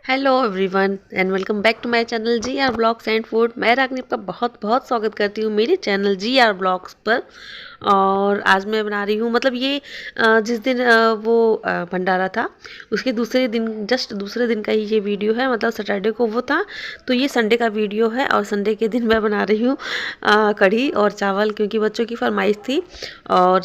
Hello everyone and welcome back to my channel G R blogs and food. मैं रागनी आपका बहुत बहुत स्वागत करती हूँ मेरे चैनल जी आर ब्लॉग्स पर। और आज मैं बना रही हूँ मतलब ये जिस दिन वो भंडारा था उसके दूसरे दिन, जस्ट दूसरे दिन का ही ये वीडियो है। मतलब सैटरडे को वो था तो ये संडे का वीडियो है। और संडे के दिन मैं बना रही हूँ कढ़ी और चावल, क्योंकि बच्चों की फरमाइश थी और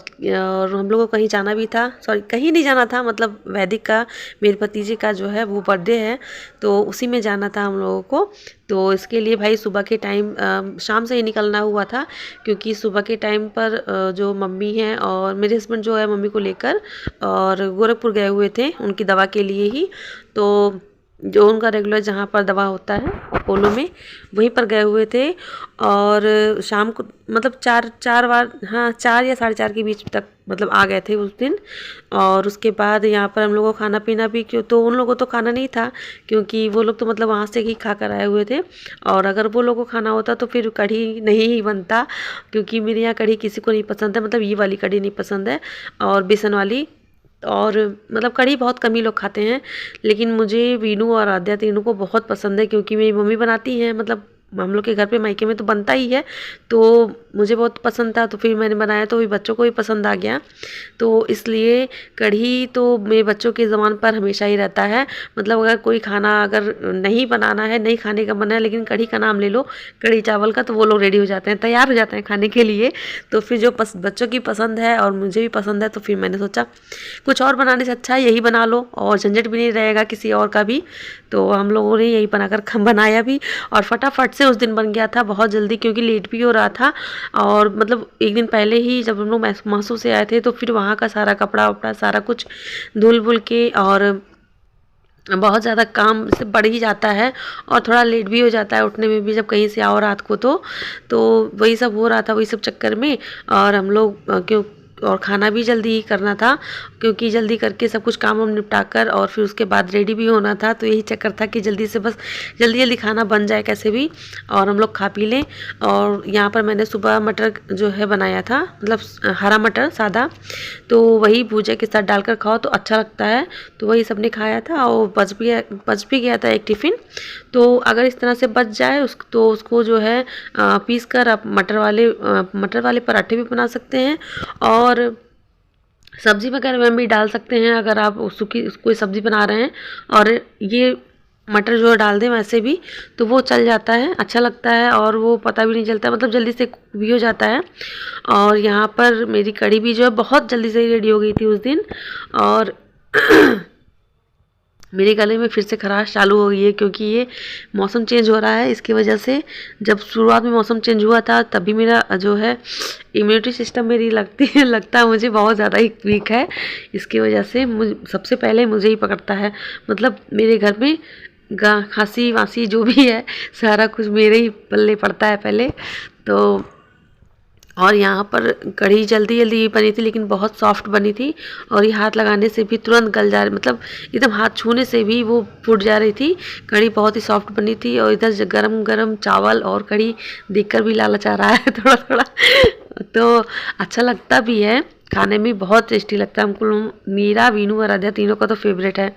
हम लोगों को कहीं जाना भी था। सॉरी, कहीं नहीं जाना था, मतलब वैदिक का, मेरे भतीजे का जो है वो बर्थडे है तो उसी में जाना था हम लोगों को। तो इसके लिए भाई सुबह के टाइम शाम से ही निकलना हुआ था, क्योंकि सुबह के टाइम पर जो मम्मी हैं और मेरे हस्बैंड जो है मम्मी को लेकर और गोरखपुर गए हुए थे उनकी दवा के लिए ही। तो जो उनका रेगुलर जहाँ पर दवा होता है अपोलो में, वहीं पर गए हुए थे। और शाम को मतलब चार बार, हाँ 4 या 4:30 के बीच तक मतलब आ गए थे उस दिन। और उसके बाद यहाँ पर हम लोगों को खाना पीना भी, क्यों तो उन लोगों को तो खाना नहीं था, क्योंकि वो लोग तो मतलब वहाँ से ही खा कर आए हुए थे। और अगर वो लोगों को खाना होता तो फिर कढ़ी नहीं ही बनता, क्योंकि मेरे यहाँ कढ़ी किसी को नहीं पसंद है, मतलब ये वाली कढ़ी नहीं पसंद है और बेसन वाली। और मतलब कढ़ी बहुत कम ही लोग खाते हैं, लेकिन मुझे, वीनू और आद्या तीनों को बहुत पसंद है, क्योंकि मेरी मम्मी बनाती हैं, मतलब हम लोग के घर पे मायके में तो बनता ही है। तो मुझे बहुत पसंद था तो फिर मैंने बनाया तो भी बच्चों को भी पसंद आ गया। तो इसलिए कढ़ी तो मेरे बच्चों के ज़बान पर हमेशा ही रहता है। मतलब अगर कोई खाना अगर नहीं बनाना है, नहीं खाने का मन है, लेकिन कढ़ी का नाम ले लो, कढ़ी चावल का, तो वो लोग रेडी हो जाते हैं, तैयार हो जाते हैं खाने के लिए। तो फिर जो बच्चों की पसंद है और मुझे भी पसंद है, तो फिर मैंने सोचा कुछ और बनाने से अच्छा है यही बना लो और झंझट भी नहीं रहेगा किसी और का भी। तो हम लोगों ने यही बनाकर बनाया भी और फटाफट से उस दिन बन गया था, बहुत जल्दी, क्योंकि लेट भी हो रहा था। और मतलब एक दिन पहले ही जब हम लोग मासू से आए थे तो फिर वहाँ का सारा कपड़ा वपड़ा सारा कुछ धुल बुल के, और बहुत ज़्यादा काम से बढ़ ही जाता है और थोड़ा लेट भी हो जाता है उठने में भी, जब कहीं से आओ रात को। तो वही सब हो रहा था, वही सब चक्कर में। और हम लोग क्यों, और खाना भी जल्दी ही करना था, क्योंकि जल्दी करके सब कुछ काम हम निपटा कर और फिर उसके बाद रेडी भी होना था। तो यही चक्कर था कि जल्दी से बस जल्दी जल्दी खाना बन जाए कैसे भी और हम लोग खा पी लें। और यहाँ पर मैंने सुबह मटर जो है बनाया था, मतलब हरा मटर सादा, तो वही भूजे के साथ डालकर खाओ तो अच्छा लगता है। तो वही सबने खाया था और बच भी गया था एक टिफ़िन। तो अगर इस तरह से बच जाए तो उसको जो है पीस कर आप मटर वाले पराठे भी बना सकते हैं और सब्जी वगैरह में भी डाल सकते हैं, अगर आप सूखी कोई सब्ज़ी बना रहे हैं और ये मटर जो डाल दें वैसे भी तो वो चल जाता है, अच्छा लगता है और वो पता भी नहीं चलता, मतलब जल्दी से भी हो जाता है। और यहाँ पर मेरी कढ़ी भी जो है बहुत जल्दी से रेडी हो गई थी उस दिन। और मेरे गले में फिर से खराश चालू हो गई है, क्योंकि ये मौसम चेंज हो रहा है, इसकी वजह से। जब शुरुआत में मौसम चेंज हुआ था तभी मेरा जो है इम्यूनिटी सिस्टम मेरी लगता है मुझे बहुत ज़्यादा ही वीक है। इसकी वजह से सबसे पहले मुझे ही पकड़ता है, मतलब मेरे घर में खांसी वासी जो भी है सारा कुछ मेरे ही पल्ले पड़ता है पहले तो। और यहाँ पर कढ़ी जल्दी जल्दी बनी थी, लेकिन बहुत सॉफ्ट बनी थी और ये हाथ लगाने से भी तुरंत गल जा रही, मतलब एकदम हाथ छूने से भी वो फूट जा रही थी। कढ़ी बहुत ही सॉफ्ट बनी थी और इधर गरम गरम चावल और कढ़ी देखकर भी लालच आ रहा है थोड़ा थोड़ा। तो अच्छा लगता भी है, खाने में बहुत टेस्टी लगता है हमको। मीरा, वीनू और आद्या तीनों का तो फेवरेट है।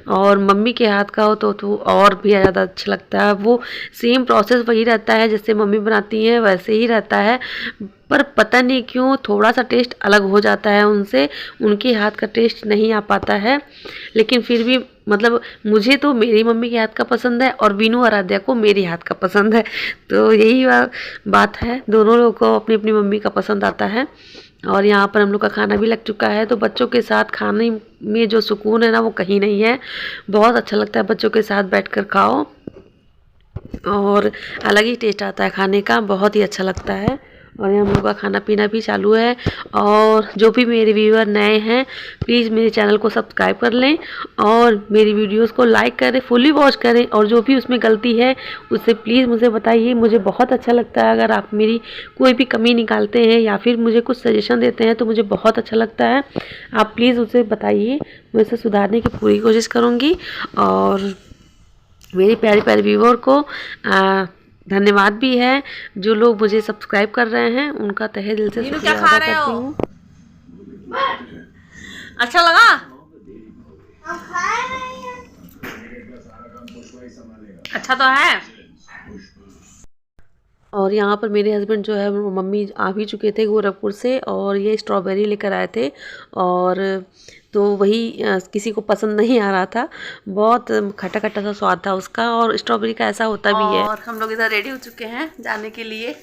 और मम्मी के हाथ का हो तो और भी ज़्यादा अच्छा लगता है। वो सेम प्रोसेस वही रहता है जैसे मम्मी बनाती हैं वैसे ही रहता है, पर पता नहीं क्यों थोड़ा सा टेस्ट अलग हो जाता है उनसे, उनके हाथ का टेस्ट नहीं आ पाता है। लेकिन फिर भी मतलब मुझे तो मेरी मम्मी के हाथ का पसंद है और वीनू और आद्या को मेरे हाथ का पसंद है। तो यही बात है, दोनों लोगों को अपनी अपनी मम्मी का पसंद आता है। और यहाँ पर हम लोग का खाना भी लग चुका है, तो बच्चों के साथ खाने में जो सुकून है ना वो कहीं नहीं है। बहुत अच्छा लगता है बच्चों के साथ बैठकर खाओ और अलग ही टेस्ट आता है खाने का, बहुत ही अच्छा लगता है। और यहाँ हम लोग का खाना पीना भी चालू है। और जो भी मेरे व्यूअर नए हैं प्लीज़ मेरे चैनल को सब्सक्राइब कर लें और मेरी वीडियोस को लाइक करें, फुली वॉच करें, और जो भी उसमें गलती है उससे प्लीज़ मुझे बताइए। मुझे बहुत अच्छा लगता है अगर आप मेरी कोई भी कमी निकालते हैं या फिर मुझे कुछ सजेशन देते हैं तो मुझे बहुत अच्छा लगता है। आप प्लीज़ उसे बताइए, मैं इसे सुधारने की पूरी कोशिश करूँगी। और मेरी प्यारी प्यारी व्यूअर को धन्यवाद भी है। जो लोग मुझे सब्सक्राइब कर रहे हैं उनका तहे दिल से शुक्रिया अदा करती हूँ। अच्छा लगा? अच्छा तो है। और यहाँ पर मेरे हस्बैंड जो है मम्मी आ भी चुके थे गोरखपुर से और ये स्ट्रॉबेरी लेकर आए थे। और तो वही किसी को पसंद नहीं आ रहा था, बहुत खट्टा खट्टा सा स्वाद था उसका, और स्ट्रॉबेरी का ऐसा होता भी है। और हम लोग इधर रेडी हो चुके हैं जाने के लिए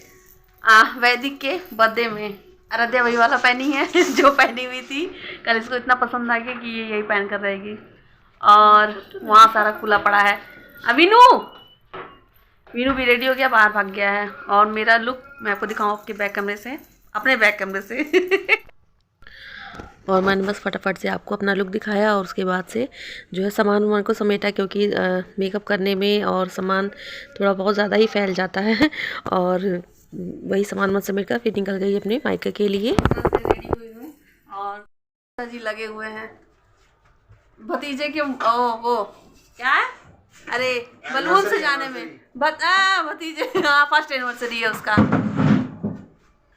वैदिक के बर्थडे में। आराध्या वही वाला पहनी है जो पहनी हुई थी कल, इसको इतना पसंद आ गया कि ये यही पहन कर रहेगी। और वहाँ सारा खुला पड़ा है। वीनू भी रेडी हो गया, बाहर भाग गया है। और मेरा लुक मैं आपको दिखाऊँ आपके बैक कैमरे से, अपने बैक कैमरे से और मैंने बस फटाफट से आपको अपना लुक दिखाया और उसके बाद से जो है सामान वामान को समेटा, क्योंकि मेकअप करने में और सामान थोड़ा बहुत ज़्यादा ही फैल जाता है। और वही सामान समेट कर फिर निकल गई अपने मायके के लिए। रेडी हुई हूँ और जी लगे हुए हैं भतीजे के वो क्या है, अरे बलून से जाने में भतीजे फर्स्ट एनिवर्सरी है उसका।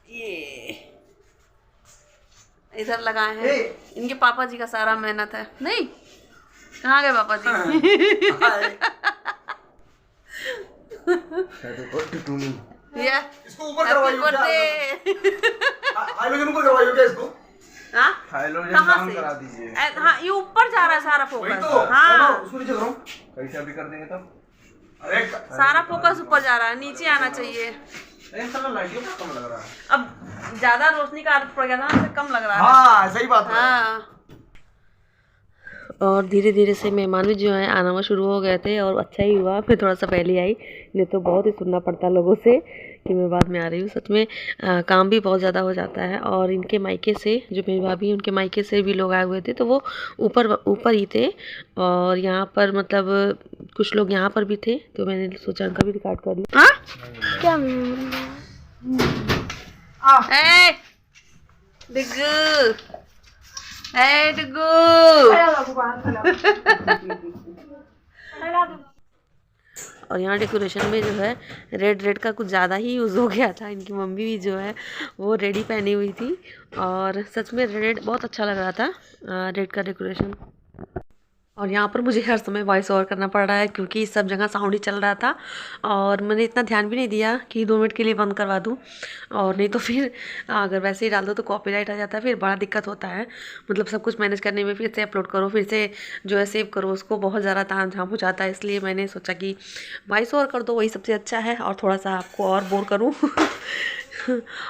ये इधर लगाए हैं, इनके पापा जी का सारा मेहनत है। नहीं कहाँ गए पापा जी? इसको ऊपर करवाइए हाइलोजन ऊपर करवाइए क्या इसको? हाँ हाइलोजन करा दीजिए। हाँ ये ऊपर जा रहा है सारा फोकस। तो, हाँ उसको नीचे करो, कैसे अभी कर देंगे तब। अरे सारा फोकस ऊपर जा रहा है, नीचे आना चाहिए। लाइटियों का कम लग रहा है। अब ज्यादा रोशनी का आदत पड़ गया था ना, कम लग रहा है। हाँ सही बात है। हाँ। और धीरे धीरे से मेहमान भी जो है आना हुआ शुरू हो गए थे, और अच्छा ही हुआ मैं थोड़ा सा पहले आई, नहीं तो बहुत ही सुनना पड़ता लोगों से कि मैं बाद में आ रही हूँ। सच में काम भी बहुत ज़्यादा हो जाता है। और इनके मायके से जो मेरी भाभी उनके मायके से भी लोग आए हुए थे, तो वो ऊपर ही थे। और यहाँ पर मतलब कुछ लोग यहाँ पर भी थे, तो मैंने सोचा उनका भी रिकॉर्ड कर लूँ। क्या और यहाँ डेकोरेशन में जो है रेड का कुछ ज़्यादा ही यूज़ हो गया था। इनकी मम्मी भी जो है वो रेड ही पहनी हुई थी, और सच में रेड बहुत अच्छा लग रहा था, रेड का डेकोरेशन। और यहाँ पर मुझे हर समय वॉइस ओवर करना पड़ रहा है क्योंकि सब जगह साउंड ही चल रहा था, और मैंने इतना ध्यान भी नहीं दिया कि 2 मिनट के लिए बंद करवा दूँ, और नहीं तो फिर अगर वैसे ही डाल दो तो कॉपीराइट आ जाता है, फिर बड़ा दिक्कत होता है। मतलब सब कुछ मैनेज करने में, फिर से अपलोड करो, फिर से जो है सेव करो, उसको बहुत ज़्यादा तामझाम हो जाता है। इसलिए मैंने सोचा कि वॉइस ओवर कर दो, वही सबसे अच्छा है, और थोड़ा सा आपको और बोर करूँ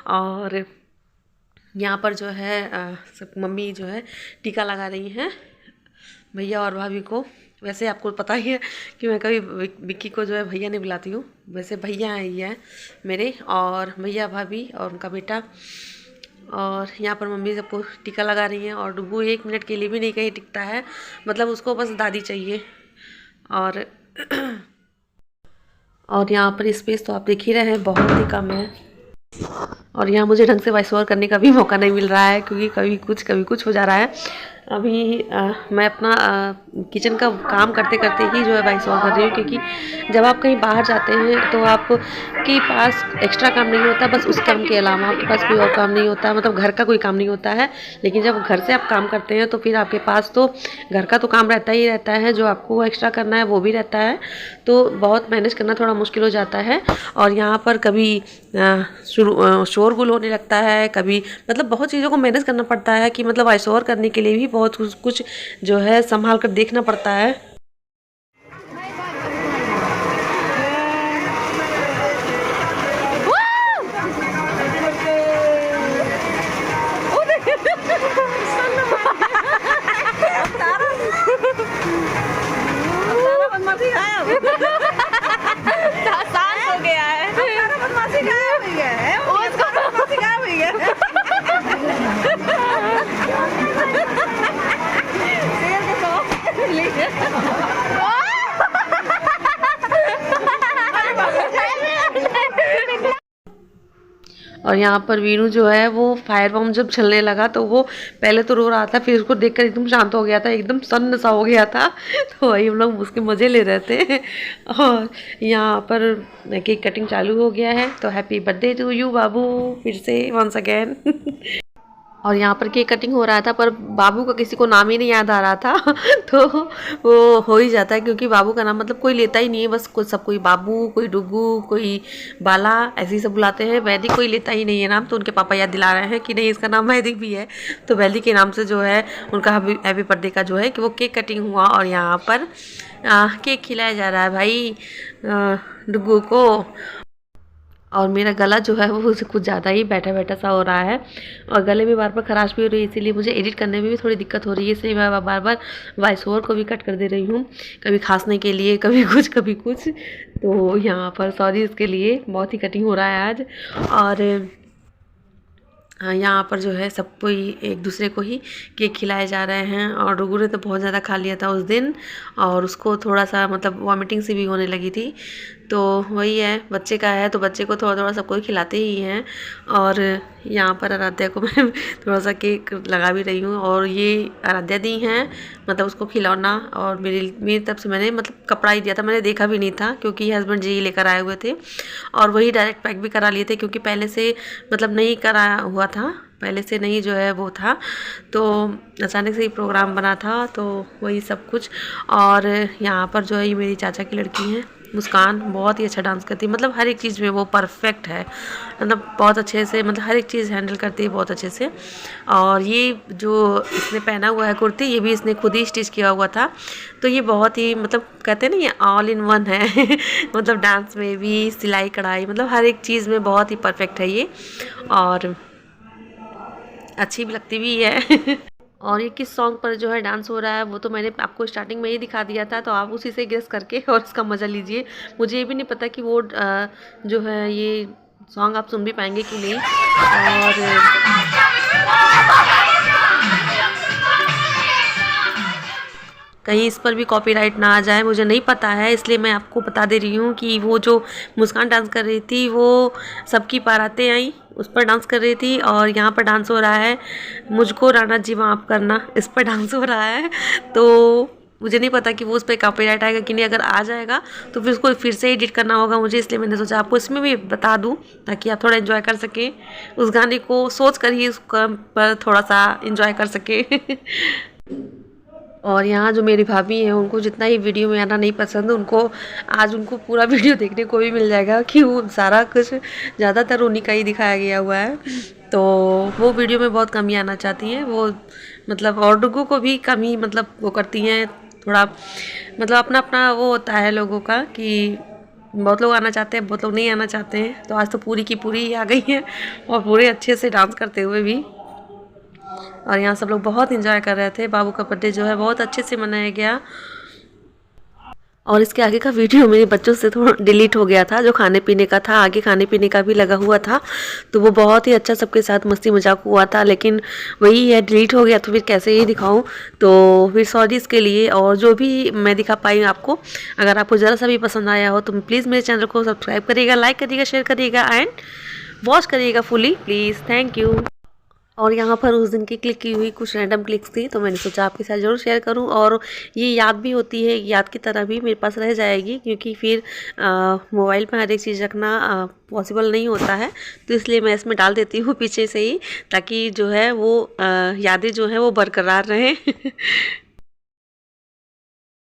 और यहाँ पर जो है सब मम्मी जो है टीका लगा रही हैं भैया और भाभी को। वैसे आपको पता ही है कि मैं कभी विक्की को जो है भैया नहीं बुलाती हूँ, वैसे भैया हैं मेरे, और भैया भाभी और उनका बेटा। और यहाँ पर मम्मी सबको टीका लगा रही हैं, और डुब्बू 1 मिनट के लिए भी नहीं कहीं टिकता है, मतलब उसको बस दादी चाहिए। और यहाँ पर स्पेस तो आप देख ही रहे हैं, बहुत ही कम है। और यहाँ मुझे ढंग से वॉइस ओवर करने का भी मौका नहीं मिल रहा है, क्योंकि कभी कुछ हो जा रहा है। अभी मैं अपना किचन का काम करते करते ही जो है वॉइस ओवर कर रही हूँ, क्योंकि जब आप कहीं बाहर जाते हैं तो आपके पास एक्स्ट्रा काम नहीं होता, बस उस काम के अलावा आपके पास कोई और काम नहीं होता, मतलब घर का कोई काम नहीं होता है। लेकिन जब घर से आप काम करते हैं तो फिर आपके पास तो घर का तो काम रहता ही रहता है, जो आपको एक्स्ट्रा करना है वो भी रहता है, तो बहुत मैनेज करना थोड़ा मुश्किल हो जाता है। और यहाँ पर कभी शोरगुल होने लगता है, कभी मतलब बहुत चीज़ों को मैनेज करना पड़ता है, कि मतलब वॉइस ओवर करने के लिए भी बहुत कुछ जो है संभाल कर देखना पड़ता है। हो गया है, और यहाँ पर वीनू जो है वो फायर बम जब चलने लगा तो वो पहले तो रो रहा था, फिर उसको देखकर एकदम शांत हो गया था, एकदम सन्न सा हो गया था। तो वही हम लोग उसके मज़े ले रहे थे। और यहाँ पर केक कटिंग चालू हो गया है, तो हैप्पी बर्थडे टू यू बाबू फिर से वंस अगेन। और यहाँ पर केक कटिंग हो रहा था, पर बाबू का किसी को नाम ही नहीं याद आ रहा था। तो वो हो ही जाता है, क्योंकि बाबू का नाम मतलब कोई लेता ही नहीं है, बस सब कोई बाबू, कोई डुगू, कोई बाला, ऐसे ही सब बुलाते हैं। वैदिक कोई लेता ही नहीं है नाम, तो उनके पापा याद दिला रहे हैं कि नहीं इसका नाम वैदिक भी है। तो वैदिक के नाम से जो है उनका हैप्पी बर्थडे का जो है कि वो केक कटिंग हुआ। और यहाँ पर केक खिलाया जा रहा है भाई डुगू को। और मेरा गला जो है वो उससे कुछ ज़्यादा ही बैठा बैठा सा हो रहा है, और गले में बार बार खराश भी हो रही है, इसीलिए मुझे एडिट करने में भी थोड़ी दिक्कत हो रही है। इसलिए मैं बार बार वॉइस ओवर को भी कट कर दे रही हूँ, कभी खांसने के लिए, कभी कुछ कभी कुछ। तो यहाँ पर सॉरी इसके लिए, बहुत ही कटिंग हो रहा है आज। और यहाँ पर जो है सब कोई एक दूसरे को ही केक खिलाए जा रहे हैं। और डुगू ने तो बहुत ज़्यादा खा लिया था उस दिन, और उसको थोड़ा सा मतलब वॉमिटिंग सी भी होने लगी थी। तो वही है, बच्चे का है तो बच्चे को थोड़ा थोड़ा सबको खिलाते ही हैं। और यहाँ पर आराध्या को मैं थोड़ा सा केक लगा भी रही हूँ। और ये आराध्या दी हैं, मतलब उसको खिलौना, और मेरी तरफ से मैंने मतलब कपड़ा ही दिया था, मैंने देखा भी नहीं था क्योंकि हस्बैंड जी लेकर आए हुए थे। और वही डायरेक्ट पैक भी करा लिए थे, क्योंकि पहले से मतलब नहीं कराया हुआ था, पहले से नहीं जो है वो था, तो अचानक से ही प्रोग्राम बना था, तो वही सब कुछ। और यहाँ पर जो है ये मेरी चाचा की लड़की है मुस्कान, बहुत ही अच्छा डांस करती है, मतलब हर एक चीज़ में वो परफेक्ट है, मतलब बहुत अच्छे से, मतलब हर एक चीज़ हैंडल करती है बहुत अच्छे से। और ये जो इसने पहना हुआ है कुर्ती, ये भी इसने खुद ही स्टिच किया हुआ था। तो ये बहुत ही मतलब कहते हैं ना, ये ऑल इन वन है। मतलब डांस में भी, सिलाई कढ़ाई, मतलब हर एक चीज़ में बहुत ही परफेक्ट है ये, और अच्छी भी लगती भी है। और ये किस सॉन्ग पर जो है डांस हो रहा है वो तो मैंने आपको स्टार्टिंग में ही दिखा दिया था, तो आप उसी से गेस करके और इसका मज़ा लीजिए। मुझे ये भी नहीं पता कि वो जो है ये सॉन्ग आप सुन भी पाएंगे कि नहीं। और कहीं इस पर भी कॉपीराइट ना आ जाए, मुझे नहीं पता है, इसलिए मैं आपको बता दे रही हूँ कि वो जो मुस्कान डांस कर रही थी वो सबकी बारातें आई उस पर डांस कर रही थी, और यहाँ पर डांस हो रहा है मुझको राणा जी माफ़ करना, इस पर डांस हो रहा है। तो मुझे नहीं पता कि वो उस पर कॉपीराइट आएगा कि नहीं, अगर आ जाएगा तो फिर उसको फिर से एडिट करना होगा मुझे, इसलिए मैंने सोचा आपको इसमें भी बता दूं ताकि आप थोड़ा एंजॉय कर सकें उस गाने को, सोच कर ही उसका पर थोड़ा सा एंजॉय कर सकें। और यहाँ जो मेरी भाभी हैं उनको जितना ही वीडियो में आना नहीं पसंद, उनको आज उनको पूरा वीडियो देखने को भी मिल जाएगा, कि वो सारा कुछ ज़्यादातर उन्हीं का ही दिखाया गया हुआ है। तो वो वीडियो में बहुत कम ही आना चाहती हैं वो, मतलब और डुगू को भी कम ही मतलब वो करती हैं थोड़ा, मतलब अपना अपना वो होता है लोगों का कि बहुत लोग आना चाहते हैं, बहुत लोग नहीं आना चाहते हैं। तो आज तो पूरी की पूरी ही आ गई हैं, और पूरे अच्छे से डांस करते हुए भी। और यहाँ सब लोग बहुत इंजॉय कर रहे थे, बाबू का बर्थडे जो है बहुत अच्छे से मनाया गया। और इसके आगे का वीडियो मेरे बच्चों से थोड़ा डिलीट हो गया था, जो खाने पीने का था, आगे खाने पीने का भी लगा हुआ था, तो वो बहुत ही अच्छा सबके साथ मस्ती मजाक हुआ था, लेकिन वही है डिलीट हो गया, तो फिर कैसे ही दिखाऊं, तो फिर सॉरी इसके लिए। और जो भी मैं दिखा पाई आपको, अगर आपको ज़रा सा भी पसंद आया हो तो प्लीज़ मेरे चैनल को सब्सक्राइब करिएगा, लाइक करिएगा, शेयर करिएगा एंड वॉच करिएगा फुली प्लीज़, थैंक यू। और यहाँ पर उस दिन की क्लिक की हुई कुछ रैंडम क्लिक्स थी, तो मैंने सोचा आपके साथ ज़रूर शेयर करूँ, और ये याद भी होती है, याद की तरह भी मेरे पास रह जाएगी, क्योंकि फिर मोबाइल पर हर एक चीज़ रखना पॉसिबल नहीं होता है, तो इसलिए मैं इसमें डाल देती हूँ पीछे से ही, ताकि जो है वो यादें जो है वो बरकरार रहें।